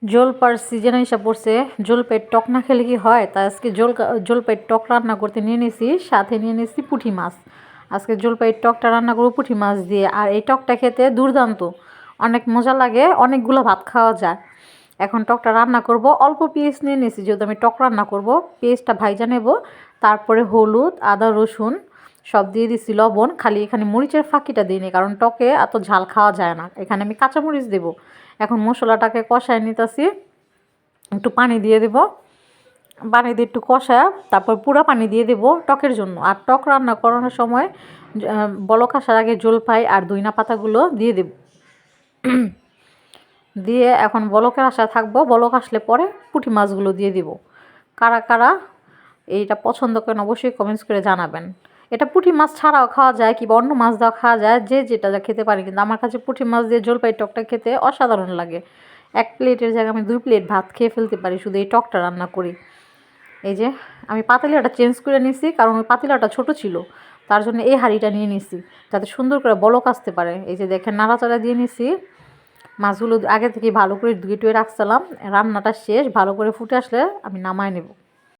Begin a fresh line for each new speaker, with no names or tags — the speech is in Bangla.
জলপার সিজন এসে পড়ছে। জলপাইয়ের টক না খেলে কি হয়? তাই আজকে জলপাইয়ের টক রান্না করতে নিয়ে নিছি, সাথে নিয়ে নিছি পুঁটি মাছ। আজকে জলপাইয়ের টকটা রান্না করবো পুঁটি মাছ দিয়ে। আর এই টকটা খেতে দুর্দান্ত, অনেক মজা লাগে, অনেকগুলো ভাত খাওয়া যায়। এখন টকটা রান্না করব, অল্প পেঁয়াজ নিয়ে নিছি যেহেতু আমি টক রান্না করব। পেঁয়াজটা ভাইজা নেব, তারপরে হলুদ, আদা, রসুন সব দিয়ে দিছি, লবণ। খালি এখানে মরিচের ফাঁকিটা দিইনি, কারণ টকে এত ঝাল খাওয়া যায় না। এখানে আমি কাঁচামরিচ দেবো। এখন মশলাটাকে কষায় নিতেছি, একটু পানি দিয়ে দেব, পানি দিয়ে একটু কষায় তারপর পুরো পানি দিয়ে দেব টকের জন্য। আর টক রান্না করানোর সময় বলক আসার আগে জলপাই আর ধইনা পাতাগুলো দিয়ে দেব। দিয়ে এখন বলকের আশা থাকবো, বলক আসলে পরে পুঁটি মাছগুলো দিয়ে দিব। কারা কারা এইটা পছন্দ করেন অবশ্যই কমেন্টস করে জানাবেন। এটা পুঁটি মাছ ছাড়াও খাওয়া যায়, কিংবা অন্য মাছ দেওয়া খাওয়া যায়, যে যেটা খেতে পারে। কিন্তু আমার কাছে পুঁটি মাছ দিয়ে জলপাই টকটা খেতে অসাধারণ লাগে। এক প্লেটের জায়গায় আমি 2 প্লেট ভাত খেয়ে ফেলতে পারি শুধু এই টকটা রান্না করি। এই যে আমি পাতিলাটা চেঞ্জ করে নিছি, কারণ ওই পাতিলাটা ছোট ছিল, তার জন্য এই হাঁড়িটা নিয়ে নিছি যাতে সুন্দর করে বলক আসতে পারে। এই যে দেখেন নাড়াচাড়া দিয়ে নিছি। মাছগুলো আগে থেকে ভালো করে ধুয়ে টুয়ে রাখছিলাম। রান্নাটা শেষ, ভালো করে ফুটে আসলে আমি নামায় নেব।